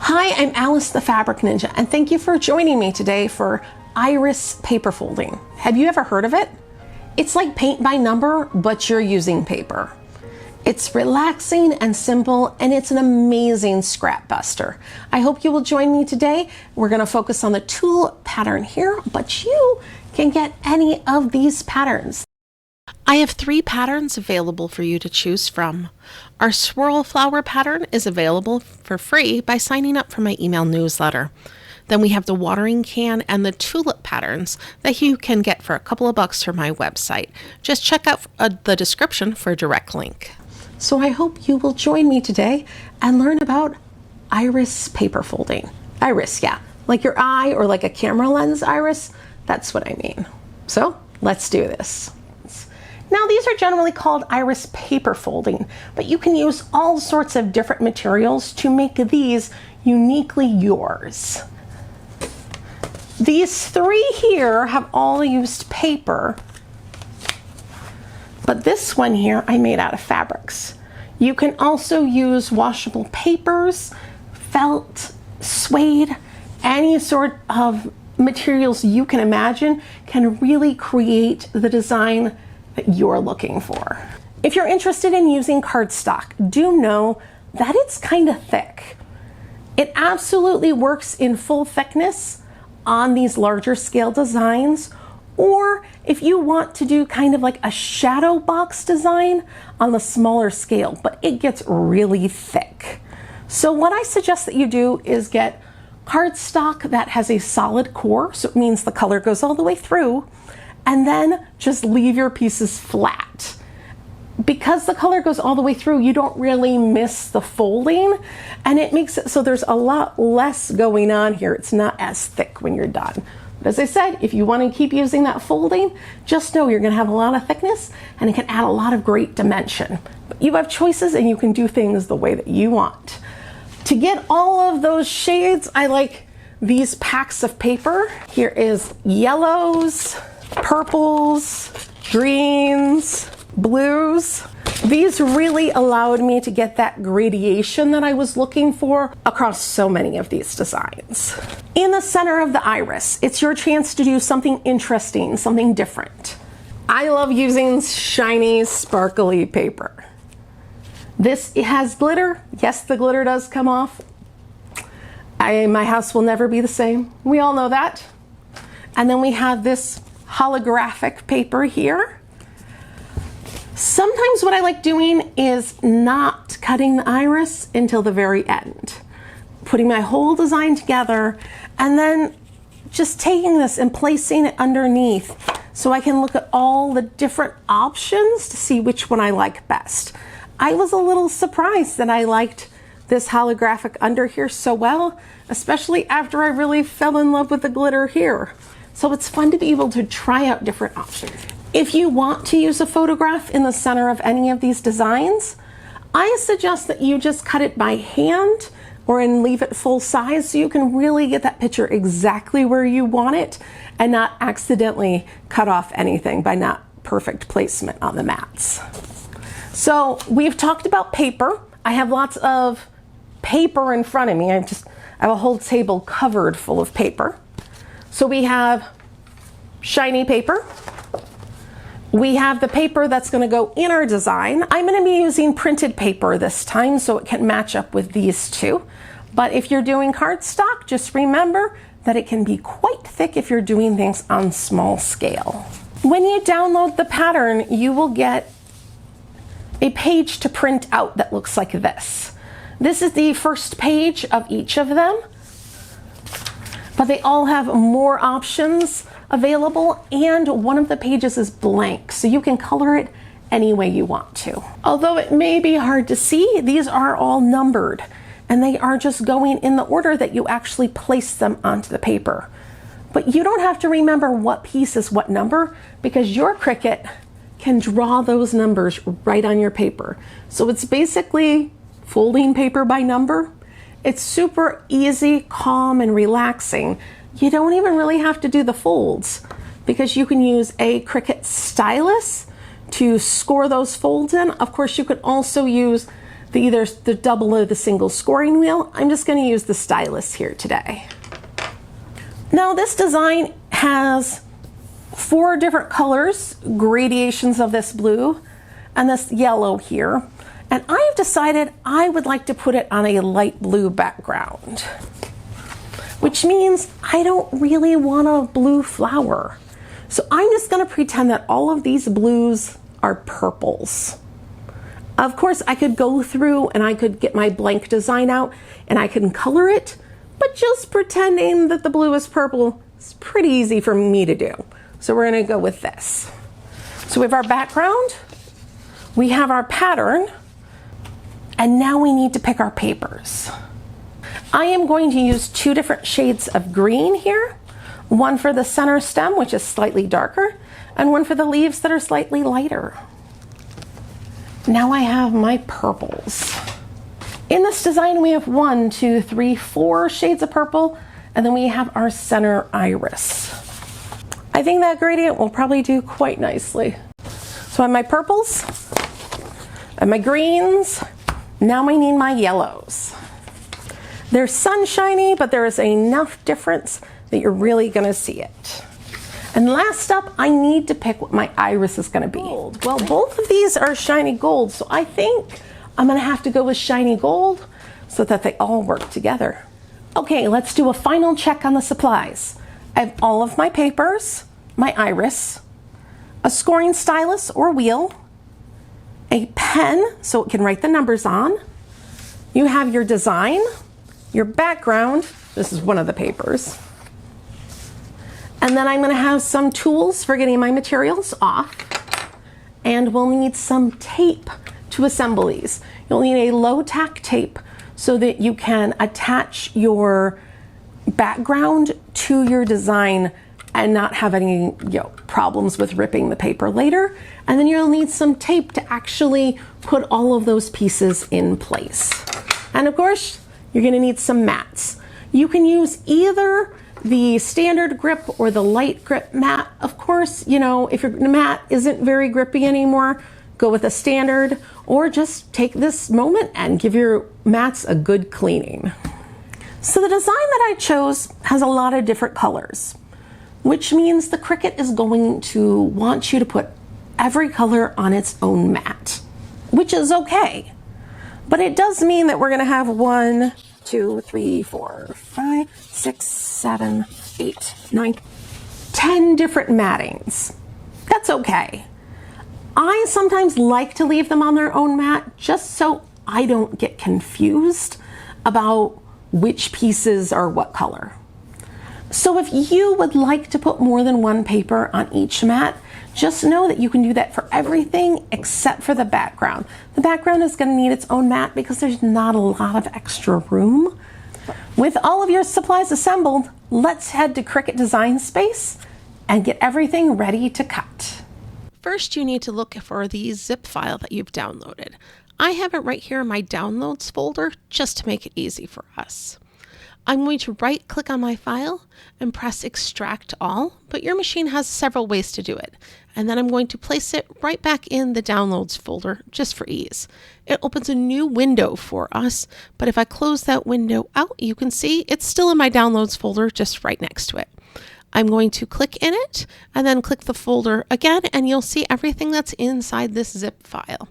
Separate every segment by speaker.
Speaker 1: Hi, I'm Alice the Fabric Ninja, and thank you for joining me today for iris paper folding. Have you ever heard of it? It's like paint by number, but you're using paper. It's relaxing and simple, and it's an amazing scrap buster. I hope you will join me today. We're going to focus on the Tulip pattern here, but you can get any of these patterns. I have 3 patterns available for you to choose from. Our swirl flower pattern is available for free by signing up for my email newsletter. Then we have the watering can and the tulip patterns that you can get for a couple of bucks from my website. Just check out the description for a direct link. So I hope you will join me today and learn about iris paper folding. Iris, yeah, like your eye or like a camera lens iris. That's what I mean. So let's do this. Now, these are generally called iris paper folding, but you can use all sorts of different materials to make these uniquely yours. These 3 here have all used paper, but this one here I made out of fabrics. You can also use washable papers, felt, suede, any sort of materials you can imagine can really create the design that you're looking for. If you're interested in using cardstock, do know that it's kind of thick. It absolutely works in full thickness on these larger scale designs, or if you want to do kind of like a shadow box design on the smaller scale, but it gets really thick. So what I suggest that you do is get cardstock that has a solid core, so it means the color goes all the way through, and then just leave your pieces flat. Because the color goes all the way through, you don't really miss the folding, and it makes it so there's a lot less going on here. It's not as thick when you're done. But as I said, if you want to keep using that folding, just know you're going to have a lot of thickness, and it can add a lot of great dimension. But you have choices, and you can do things the way that you want. To get all of those shades, I like these packs of paper. Here is yellows, purples, greens, blues. These really allowed me to get that gradation that I was looking for across so many of these designs. In the center of the iris, it's your chance to do something interesting, something different. I love using shiny, sparkly paper. It has glitter. Yes, the glitter does come off. My house will never be the same. We all know that. And then we have this holographic paper here. Sometimes what I like doing is not cutting the iris until the very end, putting my whole design together and then just taking this and placing it underneath so I can look at all the different options to see which one I like best. I was a little surprised that I liked this holographic under here so well, especially after I really fell in love with the glitter here. So it's fun to be able to try out different options. If you want to use a photograph in the center of any of these designs, I suggest that you just cut it by hand and leave it full size so you can really get that picture exactly where you want it and not accidentally cut off anything by not perfect placement on the mats. So we've talked about paper. I have lots of paper in front of me. I have a whole table covered full of paper. So we have shiny paper. We have the paper that's going to go in our design. I'm going to be using printed paper this time so it can match up with these two. But if you're doing cardstock, just remember that it can be quite thick if you're doing things on small scale. When you download the pattern, you will get a page to print out that looks like this. This is the first page of each of them, but they all have more options available, and one of the pages is blank, so you can color it any way you want to. Although it may be hard to see, these are all numbered, and they are just going in the order that you actually place them onto the paper. But you don't have to remember what piece is what number, because your Cricut can draw those numbers right on your paper. So it's basically folding paper by number. It's super easy, calm, and relaxing. You don't even really have to do the folds because you can use a Cricut stylus to score those folds in. Of course, you could also use either the double or the single scoring wheel. I'm just going to use the stylus here today. Now this design has 4 different colors, gradations of this blue and this yellow here. And I have decided I would like to put it on a light blue background, which means I don't really want a blue flower. So I'm just going to pretend that all of these blues are purples. Of course, I could go through and I could get my blank design out and I can color it, but just pretending that the blue is purple is pretty easy for me to do. So we're going to go with this. So we have our background, we have our pattern, and now we need to pick our papers. I am going to use 2 different shades of green here. One for the center stem, which is slightly darker, and one for the leaves that are slightly lighter. Now I have my purples. In this design, we have 1, 2, 3, 4 shades of purple, and then we have our center iris. I think that gradient will probably do quite nicely. So I have my purples and my greens. Now I need my yellows. They're sunshiny, but there is enough difference that you're really gonna see it. And last up, I need to pick what my iris is gonna be. Well, both of these are shiny gold, so I think I'm gonna have to go with shiny gold so that they all work together. Okay, let's do a final check on the supplies. I have all of my papers, my iris, a scoring stylus or wheel, a pen so it can write the numbers on. You have your design, your background, this is one of the papers. And then I'm going to have some tools for getting my materials off. And we'll need some tape to assemble these. You'll need a low tack tape so that you can attach your background to your design and not have any problems with ripping the paper later. And then you'll need some tape to actually put all of those pieces in place. And of course, you're going to need some mats. You can use either the standard grip or the light grip mat. Of course, if your mat isn't very grippy anymore, go with a standard, or just take this moment and give your mats a good cleaning. So the design that I chose has a lot of different colors, which means the Cricut is going to want you to put every color on its own mat, which is okay. But it does mean that we're going to have 1, 2, 3, 4, 5, 6, 7, 8, 9, 10 different mattings. That's okay. I sometimes like to leave them on their own mat just so I don't get confused about which pieces are what color. So if you would like to put more than one paper on each mat, just know that you can do that for everything except for the background. The background is going to need its own mat because there's not a lot of extra room. With all of your supplies assembled, let's head to Cricut Design Space and get everything ready to cut. First, you need to look for the zip file that you've downloaded. I have it right here in my downloads folder just to make it easy for us. I'm going to right click on my file and press extract all, but your machine has several ways to do it. And then I'm going to place it right back in the downloads folder just for ease. It opens a new window for us, but if I close that window out, you can see it's still in my downloads folder just right next to it. I'm going to click in it and then click the folder again, and you'll see everything that's inside this zip file.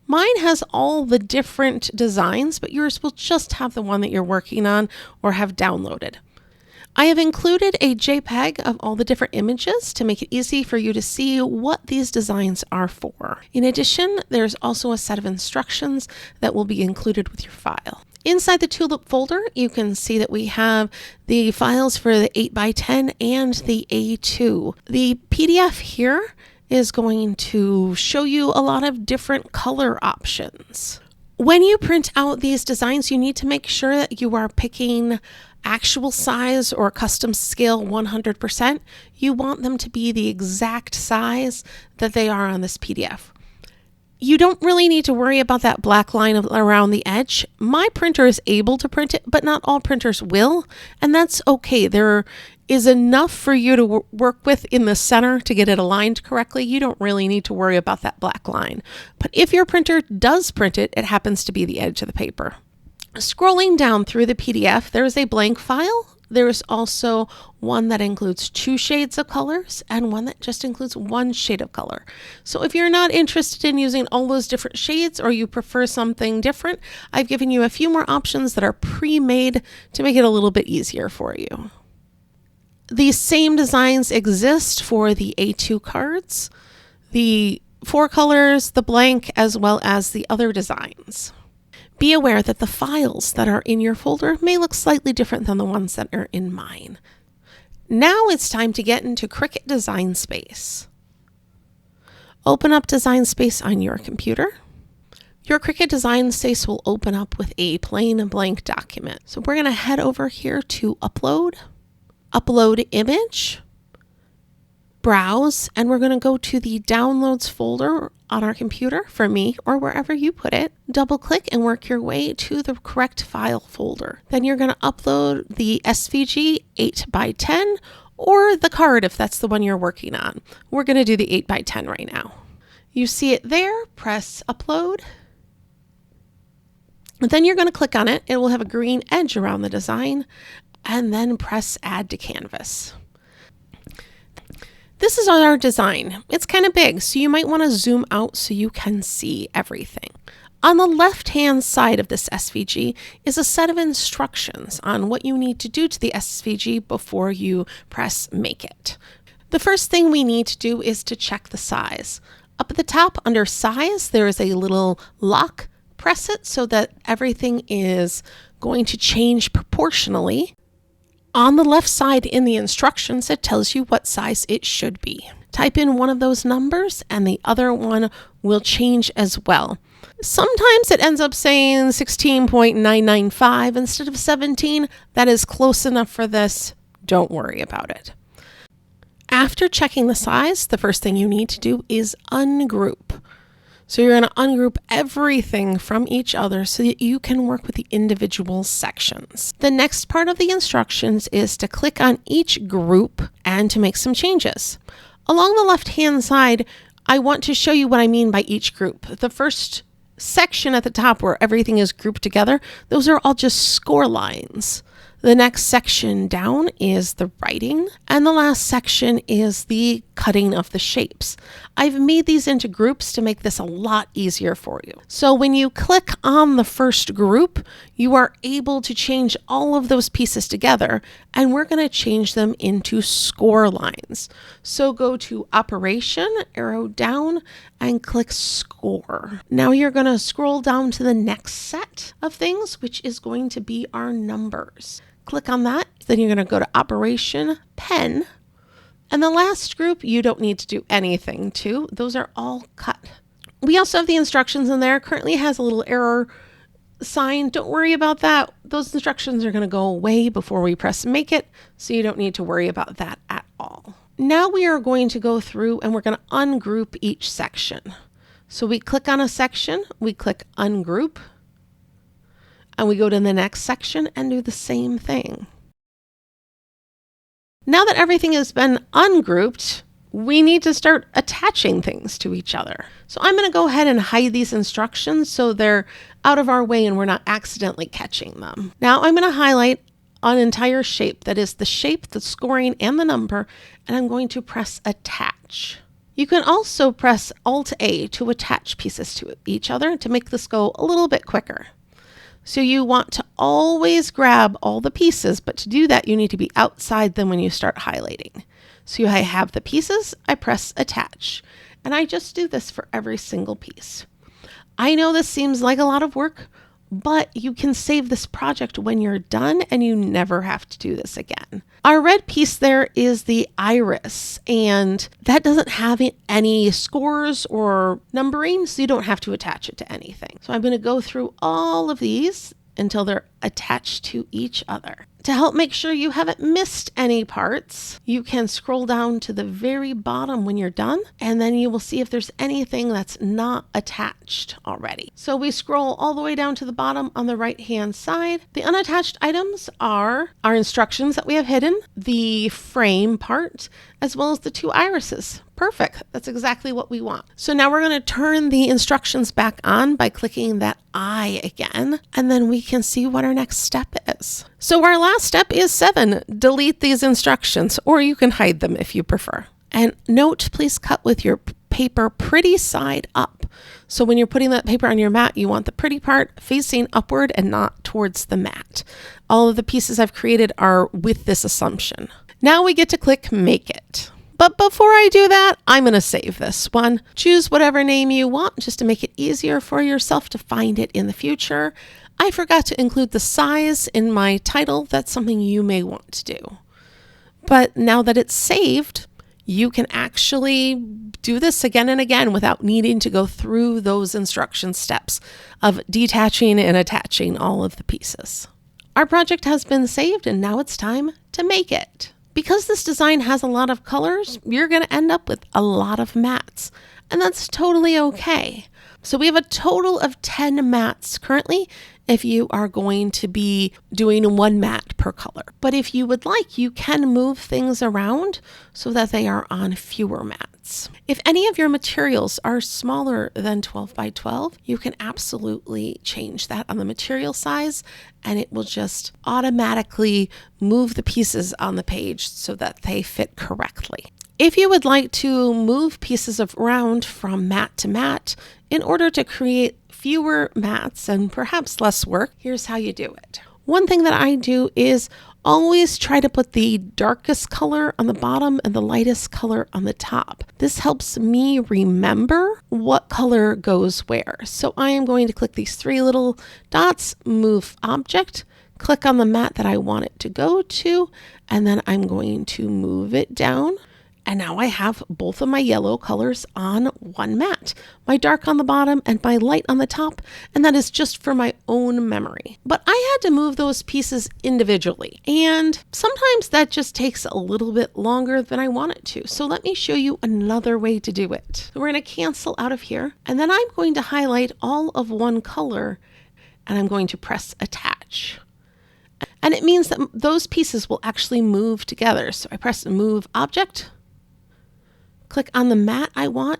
Speaker 1: Mine has all the different designs, but yours will just have the one that you're working on or have downloaded. I have included a JPEG of all the different images to make it easy for you to see what these designs are for. In addition, there's also a set of instructions that will be included with your file. Inside the Tulip folder, you can see that we have the files for the 8x10 and the A2. The PDF here is going to show you a lot of different color options. When you print out these designs, you need to make sure that you are picking actual size or custom scale 100%. You want them to be the exact size that they are on this PDF. You don't really need to worry about that black line around the edge. My printer is able to print it, but not all printers will, and that's okay. There
Speaker 2: is enough for you to work with in the center to get it aligned correctly. You don't really need to worry about that black line. But if your printer does print it, it happens to be the edge of the paper. Scrolling down through the PDF, there is a blank file. There is also one that includes 2 shades of colors and one that just includes 1 shade of color. So if you're not interested in using all those different shades or you prefer something different, I've given you a few more options that are pre-made to make it a little bit easier for you. These same designs exist for the A2 cards, the 4 colors, the blank, as well as the other designs. Be aware that the files that are in your folder may look slightly different than the ones that are in mine. Now it's time to get into Cricut Design Space. Open up Design Space on your computer. Your Cricut Design Space will open up with a plain blank document. So we're going to head over here to Upload, Upload Image, Browse, and we're going to go to the Downloads folder on our computer, for me, or wherever you put it. Double click and work your way to the correct file folder. Then you're going to upload the SVG 8x10 or the card if that's the one you're working on. We're going to do the 8x10 right now. You see it there, press Upload. And then you're going to click on it. It will have a green edge around the design, and then press Add to Canvas. This is our design. It's kind of big, so you might want to zoom out so you can see everything. On the left-hand side of this SVG is a set of instructions on what you need to do to the SVG before you press Make It. The first thing we need to do is to check the size. Up at the top under Size, there is a little lock. Press it so that everything is going to change proportionally. On the left side in the instructions, it tells you what size it should be. Type in one of those numbers and the other one will change as well. Sometimes it ends up saying 16.995 instead of 17. That is close enough for this. Don't worry about it. After checking the size, the first thing you need to do is ungroup. So you're going to ungroup everything from each other so that you can work with the individual sections. The next part of the instructions is to click on each group and to make some changes. Along the left-hand side, I want to show you what I mean by each group. The first section at the top where everything is grouped together, those are all just score lines. The next section down is the writing, and the last section is the cutting of the shapes. I've made these into groups to make this a lot easier for you. So when you click on the first group, you are able to change all of those pieces together, and we're going to change them into score lines. So go to Operation, arrow down, and click Score. Now you're going to scroll down to the next set of things, which is going to be our numbers. Click on that. Then you're going to go to Operation, Pen. And the last group, you don't need to do anything to. Those are all cut. We also have the instructions in there. Currently has a little error sign. Don't worry about that. Those instructions are going to go away before we press Make It, so you don't need to worry about that at all. Now we are going to go through and we're going to ungroup each section. So we click on a section, we click Ungroup, and we go to the next section and do the same thing. Now that everything has been ungrouped, we need to start attaching things to each other. So I'm going to go ahead and hide these instructions so they're out of our way and we're not accidentally catching them. Now I'm going to highlight an entire shape, that is the shape, the scoring, and the number, and I'm going to press Attach. You can also press Alt-A to attach pieces to each other to make this go a little bit quicker. So you want to always grab all the pieces, but to do that, you need to be outside them when you start highlighting. So I have the pieces, I press Attach, and I just do this for every single piece. I know this seems like a lot of work, but you can save this project when you're done and you never have to do this again. Our red piece there is the iris, and that doesn't have any scores or numbering, so you don't have to attach it to anything. So I'm going to go through all of these until they're attached to each other. To help make sure you haven't missed any parts, you can scroll down to the very bottom when you're done, and then you will see if there's anything that's not attached already. So we scroll all the way down to the bottom on the right-hand side. The unattached items are our instructions that we have hidden, the frame part, as well as the 2 irises. Perfect. That's exactly what we want. So now we're going to turn the instructions back on by clicking that eye again, and then we can see what our next step is. So our last step is 7. Delete these instructions, or you can hide them if you prefer. And note, please cut with your paper pretty side up. So when you're putting that paper on your mat, you want the pretty part facing upward and not towards the mat. All of the pieces I've created are with this assumption. Now we get to click Make It. But before I do that, I'm going to save this one. Choose whatever name you want just to make it easier for yourself to find it in the future. I forgot to include the size in my title. That's something you may want to do. But now that it's saved, you can actually do this again and again without needing to go through those instruction steps of detaching and attaching all of the pieces. Our project has been saved, and now it's time to make it. Because this design has a lot of colors, you're going to end up with a lot of mats, and that's totally okay. So we have a total of 10 mats currently if you are going to be doing 1 mat per color. But if you would like, you can move things around so that they are on fewer mats. If any of your materials are smaller than 12 by 12, you can absolutely change that on the material size, and it will just automatically move the pieces on the page so that they fit correctly. If you would like to move pieces around from mat to mat in order to create fewer mats and perhaps less work, here's how you do it. One thing that I do is always try to put the darkest color on the bottom and the lightest color on the top. This helps me remember what color goes where. So I am going to click these 3 little dots, move object, click on the mat that I want it to go to, and then I'm going to move it down. And now I have both of my yellow colors on 1 mat, my dark on the bottom and my light on the top, and that is just for my own memory. But I had to move those pieces individually, and sometimes that just takes a little bit longer than I want it to. So let me show you another way to do it. So we're going to cancel out of here, and then I'm going to highlight all of 1 color, and I'm going to press attach. And it means that those pieces will actually move together. So I press move object, click on the mat I want,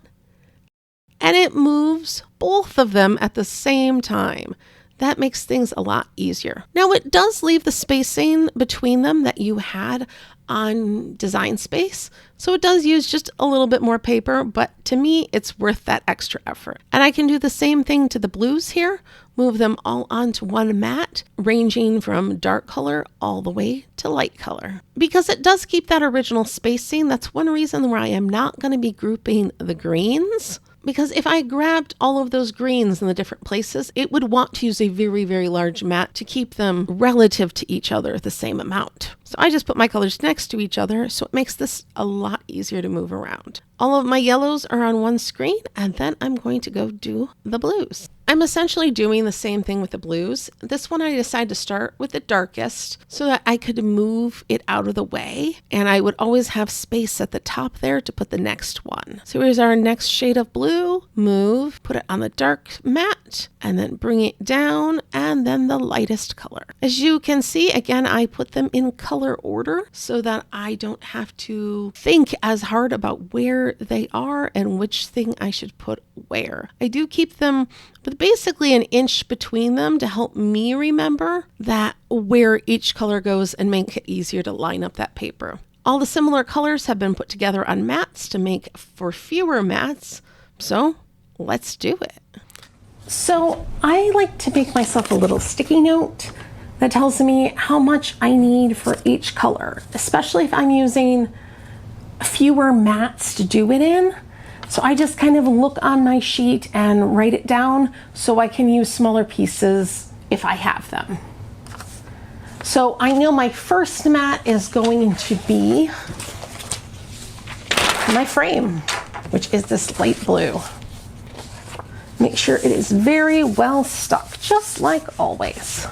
Speaker 2: and it moves both of them at the same time. That makes things a lot easier. Now it does leave the spacing between them that you had on Design Space, so it does use just a little bit more paper, but to me it's worth that extra effort. And I can do the same thing to the blues here, move them all onto 1 mat, ranging from dark color all the way to light color. Because it does keep that original spacing, that's one reason why I am not going to be grouping the greens. Because if I grabbed all of those greens in the different places, it would want to use a very, very large mat to keep them relative to each other the same amount. So I just put my colors next to each other, so it makes this a lot easier to move around. All of my yellows are on 1 screen, and then I'm going to go do the blues. I'm essentially doing the same thing with the blues. This one I decided to start with the darkest so that I could move it out of the way, and I would always have space at the top there to put the next one. So here's our next shade of blue, move, put it on the dark mat, and then bring it down, and then the lightest color. As you can see, again, I put them in color order so that I don't have to think as hard about where they are and which thing I should put where. I do keep them with basically an inch between them to help me remember that where each color goes and make it easier to line up that paper. All the similar colors have been put together on mats to make for fewer mats, so let's do it.
Speaker 1: So I like to make myself a little sticky note that tells me how much I need for each color, especially if I'm using fewer mats to do it in. So I just kind of look on my sheet and write it down so I can use smaller pieces if I have them. So I know my first mat is going to be my frame, which is this light blue. Make sure it is very well stuck, just like always.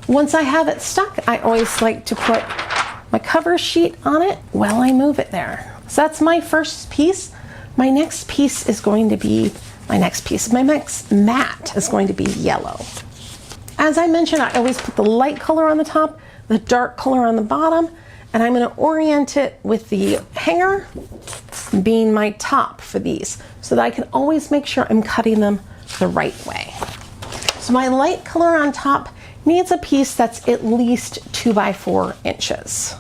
Speaker 1: Once I have it stuck, I always like to put my cover sheet on it while I move it there. So that's my first piece. My next piece is going to be, my next mat is going to be yellow. As I mentioned, I always put the light color on the top, the dark color on the bottom, and I'm going to orient it with the hanger being my top for these so that I can always make sure I'm cutting them the right way. So my light color on top needs a piece that's at least 2 by 4 inches.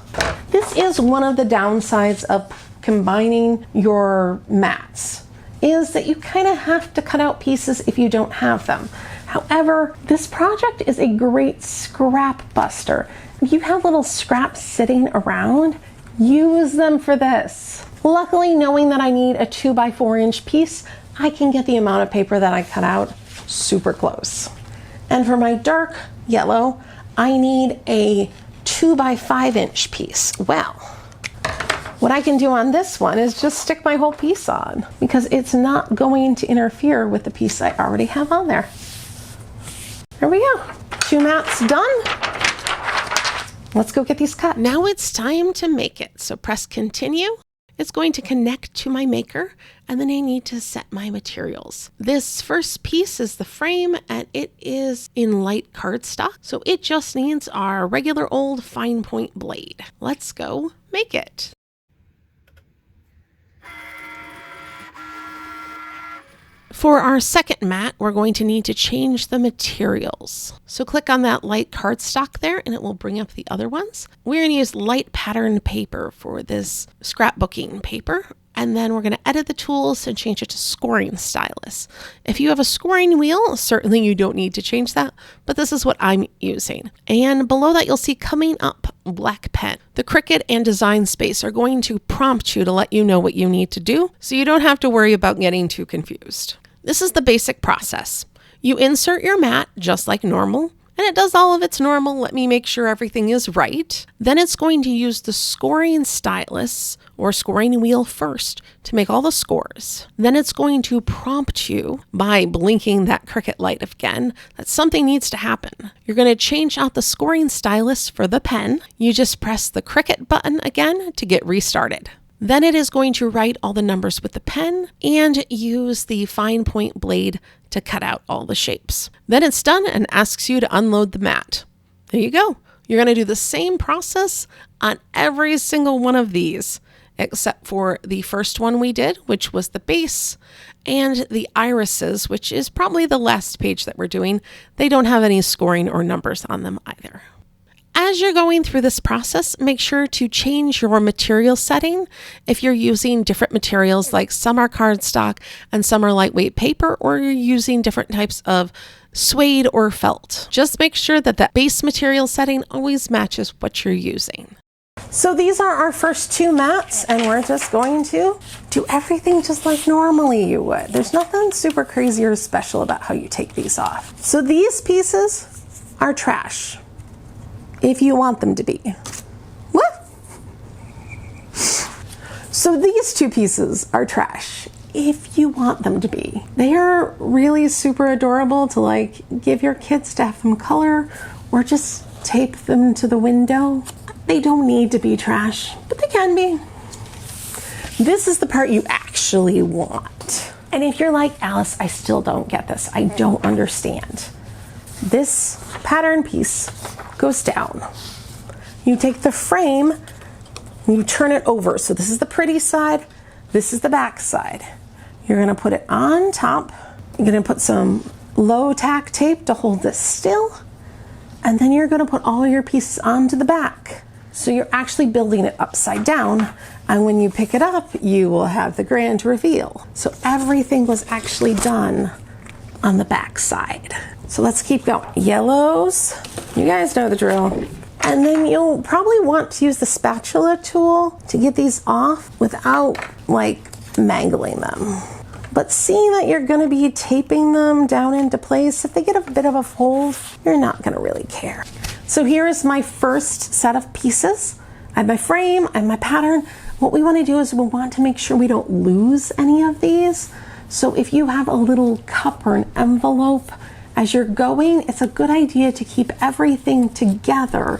Speaker 1: This is one of the downsides of combining your mats, is that you kind of have to cut out pieces if you don't have them. However, this project is a great scrap buster. If you have little scraps sitting around, use them for this. Luckily, knowing that I need a 2 by 4 inch piece, I can get the amount of paper that I cut out super close. And for my dark yellow, I need a 2 by 5 inch piece. Well, what I can do on this one is just stick my whole piece on because it's not going to interfere with the piece I already have on there. There we go. 2 mats done. Let's go get these cut.
Speaker 2: Now it's time to make it. So press continue. It's going to connect to my maker, and then I need to set my materials. This first piece is the frame, and it is in light cardstock, so it just needs our regular old fine point blade. Let's go make it. For our second mat, we're going to need to change the materials. So click on that light cardstock there and it will bring up the other ones. We're going to use light pattern paper for this scrapbooking paper. And then we're going to edit the tools and change it to scoring stylus. If you have a scoring wheel, certainly you don't need to change that, but this is what I'm using. And below that, you'll see coming up black pen. The Cricut and Design Space are going to prompt you to let you know what you need to do, so you don't have to worry about getting too confused. This is the basic process. You insert your mat just like normal, and it does all of its normal, let me make sure everything is right. Then it's going to use the scoring stylus or scoring wheel first to make all the scores. Then it's going to prompt you by blinking that Cricut light again that something needs to happen. You're going to change out the scoring stylus for the pen. You just press the Cricut button again to get restarted. Then it is going to write all the numbers with the pen and use the fine point blade to cut out all the shapes. Then it's done and asks you to unload the mat. There you go. You're going to do the same process on every single one of these, except for the first one we did, which was the base, and the irises, which is probably the last page that we're doing. They don't have any scoring or numbers on them either. As you're going through this process, make sure to change your material setting. If you're using different materials, like some are cardstock and some are lightweight paper, or you're using different types of suede or felt, just make sure that that base material setting always matches what you're using.
Speaker 1: So these are our first 2 mats, and we're just going to do everything just like normally you would. There's nothing super crazy or special about how you take these off. So these pieces are trash. If you want them to be. What? So these 2 pieces are trash if you want them to be. They are really super adorable to like give your kids to have them color or just tape them to the window. They don't need to be trash, but they can be. This is the part you actually want. And if you're like, Alice, I still don't get this. I don't understand. This pattern piece goes down. You take the frame and you turn it over. So this is the pretty side, this is the back side. You're gonna put it on top. You're gonna put some low tack tape to hold this still. And then you're gonna put all your pieces onto the back. So you're actually building it upside down. And when you pick it up, you will have the grand reveal. So everything was actually done on the back side. So let's keep going. Yellows, you guys know the drill. And then you'll probably want to use the spatula tool to get these off without like mangling them. But seeing that you're gonna be taping them down into place, if they get a bit of a fold, you're not gonna really care. So here is my first set of pieces. I have my frame, I have my pattern. What we wanna do is we want to make sure we don't lose any of these. So if you have a little cup or an envelope as you're going, it's a good idea to keep everything together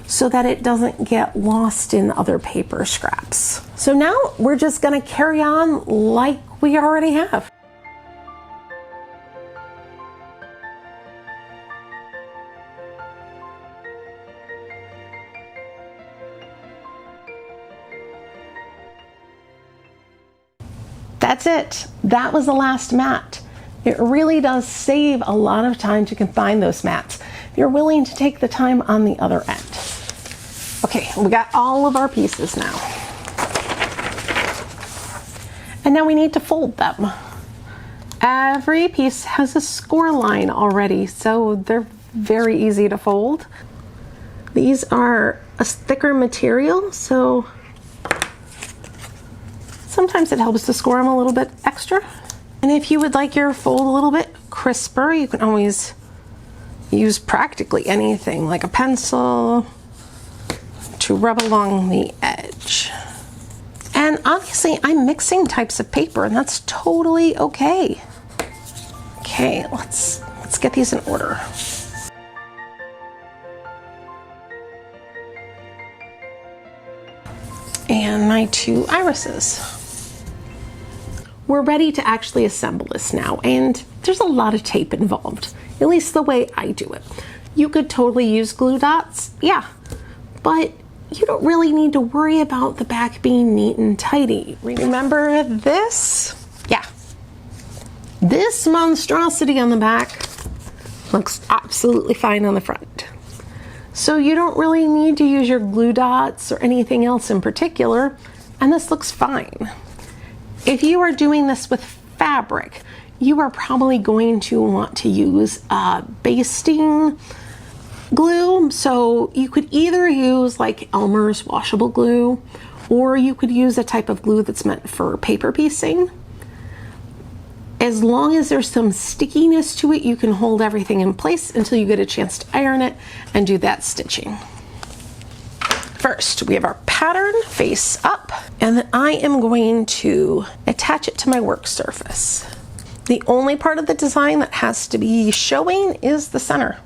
Speaker 1: so that it doesn't get lost in other paper scraps. So now we're just gonna carry on like we already have. That's it. That was the last mat. It really does save a lot of time to combine those mats if you're willing to take the time on the other end. Okay, we got all of our pieces now. And now we need to fold them. Every piece has a score line already, so they're very easy to fold. These are a thicker material, so sometimes it helps to score them a little bit extra. And if you would like your fold a little bit crisper, you can always use practically anything, like a pencil, to rub along the edge. And obviously I'm mixing types of paper, and that's totally okay. Okay, let's get these in order. And my 2 irises. We're ready to actually assemble this now, and there's a lot of tape involved, at least the way I do it. You could totally use glue dots, yeah, but you don't really need to worry about the back being neat and tidy. Remember this? Yeah. This monstrosity on the back looks absolutely fine on the front. So you don't really need to use your glue dots or anything else in particular, and this looks fine. If you are doing this with fabric, you are probably going to want to use basting glue. So you could either use like Elmer's washable glue, or you could use a type of glue that's meant for paper piecing. As long as there's some stickiness to it, you can hold everything in place until you get a chance to iron it and do that stitching. First, we have our pattern face up, and then I am going to attach it to my work surface. The only part of the design that has to be showing is the center.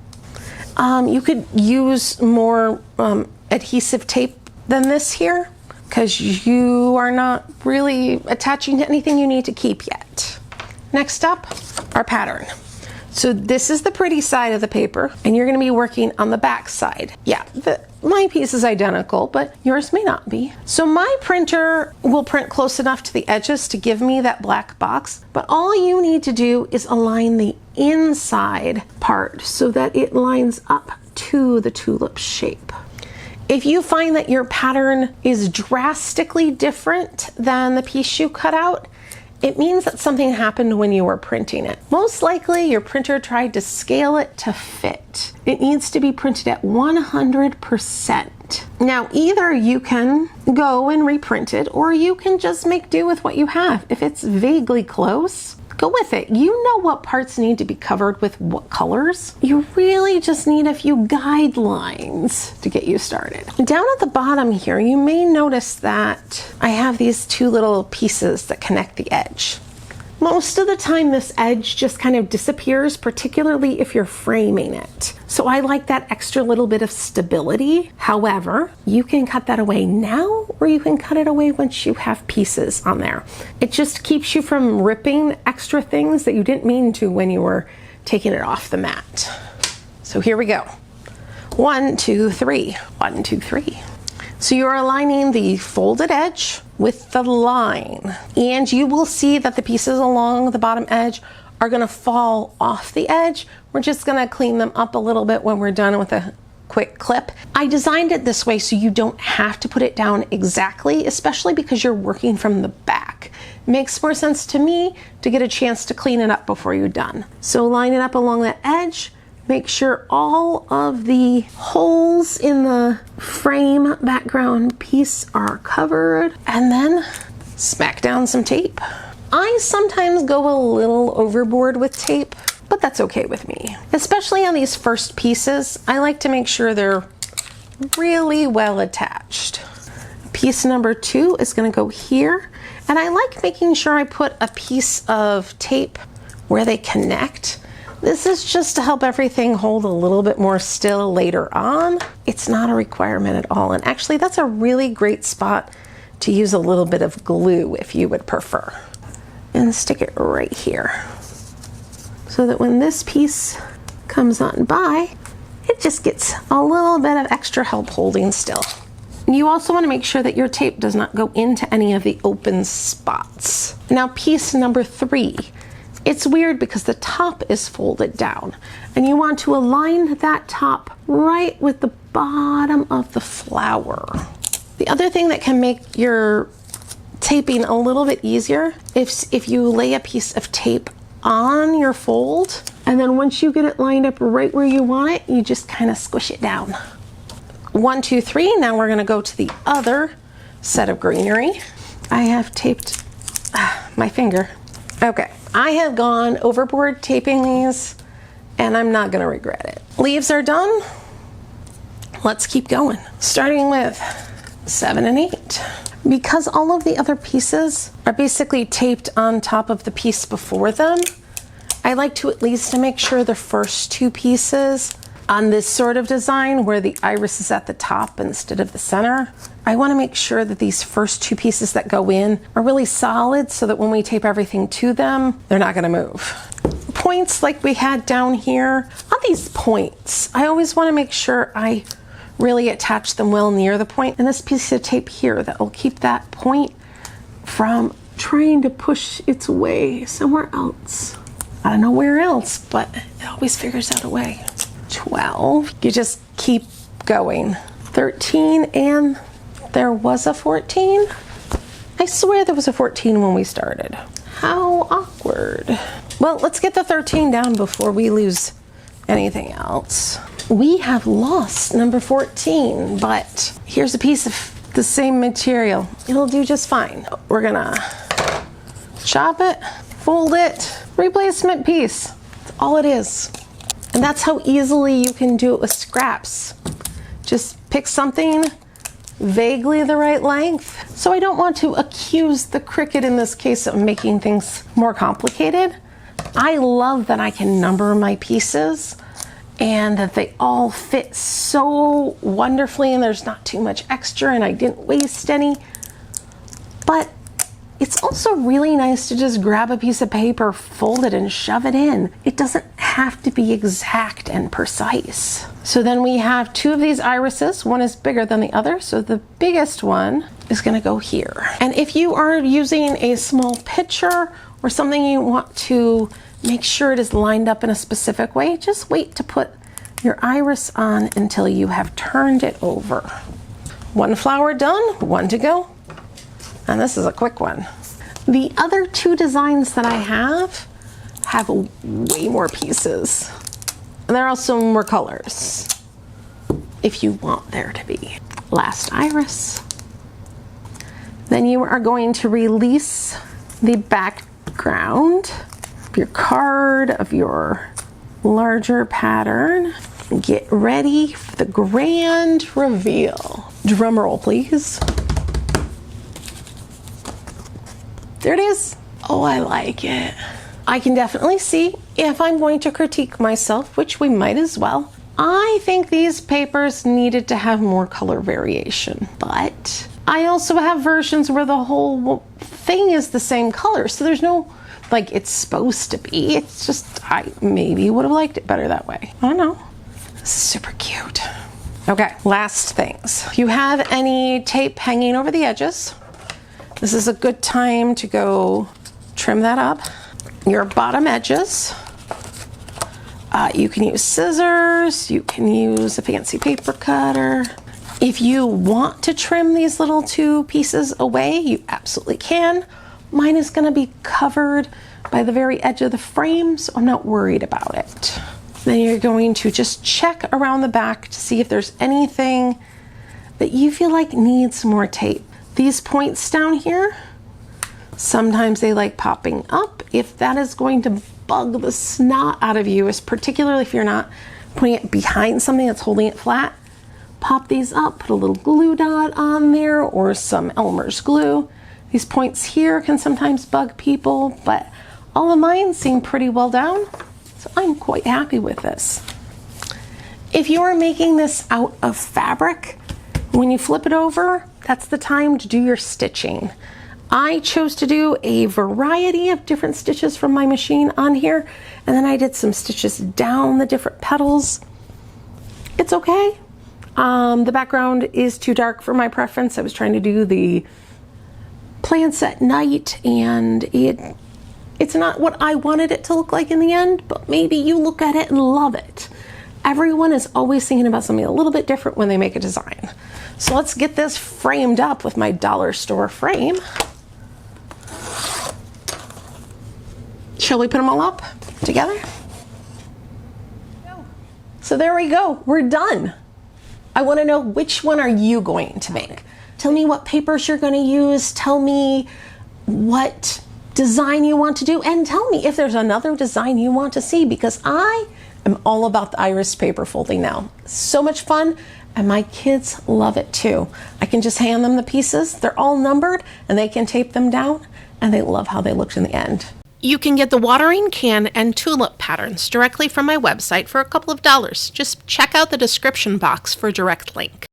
Speaker 1: You could use more adhesive tape than this here, because you are not really attaching to anything you need to keep yet. Next up, our pattern. So this is the pretty side of the paper, and you're going to be working on the back side. Yeah, my piece is identical, but yours may not be. So my printer will print close enough to the edges to give me that black box, but all you need to do is align the inside part so that it lines up to the tulip shape. If you find that your pattern is drastically different than the piece you cut out, it means that something happened when you were printing it. Most likely your printer tried to scale it to fit. It needs to be printed at 100%. Now either you can go and reprint it, or you can just make do with what you have. If it's vaguely close, go with it. You know what parts need to be covered with what colors. You really just need a few guidelines to get you started. Down at the bottom here, you may notice that I have these 2 little pieces that connect the edge. Most of the time this edge just kind of disappears, particularly if you're framing it. So I like that extra little bit of stability. However, you can cut that away now, or you can cut it away once you have pieces on there. It just keeps you from ripping extra things that you didn't mean to when you were taking it off the mat. So here we go. 1, 2, 3. 1, 2, 3. So you're aligning the folded edge with the line, and you will see that the pieces along the bottom edge are going to fall off the edge. We're just going to clean them up a little bit when we're done with a quick clip. I designed it this way so you don't have to put it down exactly, especially because you're working from the back. It makes more sense to me to get a chance to clean it up before you're done. So line it up along that edge. Make sure all of the holes in the frame background piece are covered, and then smack down some tape. I sometimes go a little overboard with tape, but that's okay with me. Especially on these first pieces, I like to make sure they're really well attached. Piece number 2 is going to go here, and I like making sure I put a piece of tape where they connect. This is just to help everything hold a little bit more still later on. It's not a requirement at all. And actually, that's a really great spot to use a little bit of glue if you would prefer. And stick it right here, so that when this piece comes on by, it just gets a little bit of extra help holding still. You also want to make sure that your tape does not go into any of the open spots. Now, piece number 3. It's weird because the top is folded down, and you want to align that top right with the bottom of the flower. The other thing that can make your taping a little bit easier, if you lay a piece of tape on your fold, and then once you get it lined up right where you want it, you just kind of squish it down. 1, 2, 3. Now we're going to go to the other set of greenery. I have taped my finger. Okay, I have gone overboard taping these, and I'm not going to regret it. Leaves are done. Let's keep going. Starting with 7 and 8. Because all of the other pieces are basically taped on top of the piece before them, I like to at least make sure the first 2 pieces on this sort of design, where the iris is at the top instead of the center, I want to make sure that these first 2 pieces that go in are really solid, so that when we tape everything to them, they're not going to move. Points like we had down here, on these points, I always want to make sure I really attach them well near the point. And this piece of tape here, that will keep that point from trying to push its way somewhere else. I don't know where else, but it always figures out a way. 12, you just keep going. 13, and there was a 14. I swear there was a 14 when we started. How awkward. Well, let's get the 13 down before we lose anything else. We have lost number 14, but here's a piece of the same material. It'll do just fine. We're gonna chop it, fold it, replacement piece. That's all it is. And that's how easily you can do it with scraps. Just pick something vaguely the right length. So I don't want to accuse the Cricut in this case of making things more complicated. I love that I can number my pieces and that they all fit so wonderfully, and there's not too much extra, and I didn't waste any. But it's also really nice to just grab a piece of paper, fold it, and shove it in. It doesn't have to be exact and precise. So then we have 2 of these irises. One is bigger than the other, so the biggest one is going to go here. And if you are using a small picture or something you want to make sure it is lined up in a specific way, just wait to put your iris on until you have turned it over. 1 flower done, 1 to go. And this is a quick one. The other 2 designs that I have way more pieces. And there are also more colors, if you want there to be. Last iris. Then you are going to release the background of your card, of your larger pattern. Get ready for the grand reveal. Drum roll, please. There it is. Oh, I like it. I can definitely see, if I'm going to critique myself, which we might as well, I think these papers needed to have more color variation. But I also have versions where the whole thing is the same color, so there's no, like, it's supposed to be. It's just, I maybe would have liked it better that way. I don't know. This is super cute. Okay, last things. If you have any tape hanging over the edges, this is a good time to go trim that up. Your bottom edges, you can use scissors, you can use a fancy paper cutter. If you want to trim these little 2 pieces away, you absolutely can. Mine is going to be covered by the very edge of the frame, so I'm not worried about it. Then you're going to just check around the back to see if there's anything that you feel like needs more tape. These points down here, sometimes they like popping up. If that is going to bug the snot out of you, particularly if you're not putting it behind something that's holding it flat, pop these up, put a little glue dot on there or some Elmer's glue. These points here can sometimes bug people, but all of mine seem pretty well down, so So I'm quite happy with this. If you are making this out of fabric, when you flip it over, that's the time to do your stitching. I chose to do a variety of different stitches from my machine on here, and then I did some stitches down the different petals. It's okay. The background is too dark for my preference. I was trying to do the plants at night, and it's not what I wanted it to look like in the end, but maybe you look at it and love it. Everyone is always thinking about something a little bit different when they make a design. So let's get this framed up with my dollar store frame. Shall we put them all up together? So there we go, we're done. I want to know, which one are you going to make? Tell me what papers you're going to use, tell me what design you want to do, and tell me if there's another design you want to see, because I am all about the iris paper folding now. So much fun, and my kids love it too. I can just hand them the pieces, they're all numbered, and they can tape them down, and they love how they looked in the end.
Speaker 2: You can get the watering can and tulip patterns directly from my website for a couple of dollars. Just check out the description box for a direct link.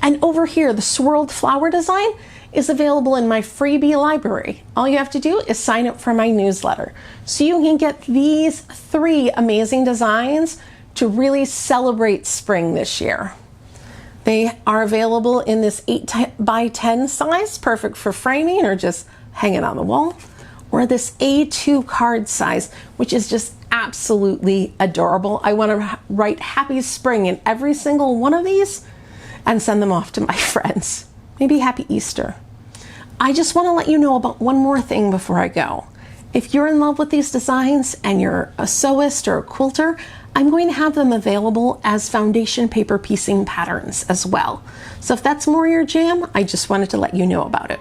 Speaker 1: And over here, the swirled flower design is available in my freebie library. All you have to do is sign up for my newsletter. So you can get these 3 amazing designs to really celebrate spring this year. They are available in this 8 by 10 size, perfect for framing or just hanging on the wall, or this A2 card size, which is just absolutely adorable. I want to write Happy Spring in every single one of these and send them off to my friends. Maybe Happy Easter. I just want to let you know about one more thing before I go. If you're in love with these designs and you're a sewist or a quilter, I'm going to have them available as foundation paper piecing patterns as well. So if that's more your jam, I just wanted to let you know about it.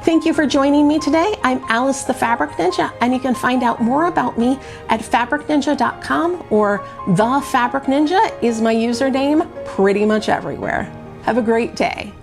Speaker 1: Thank you for joining me today. I'm Alice the Fabric Ninja, and you can find out more about me at fabricninja.com, or The Fabric Ninja is my username pretty much everywhere. Have a great day.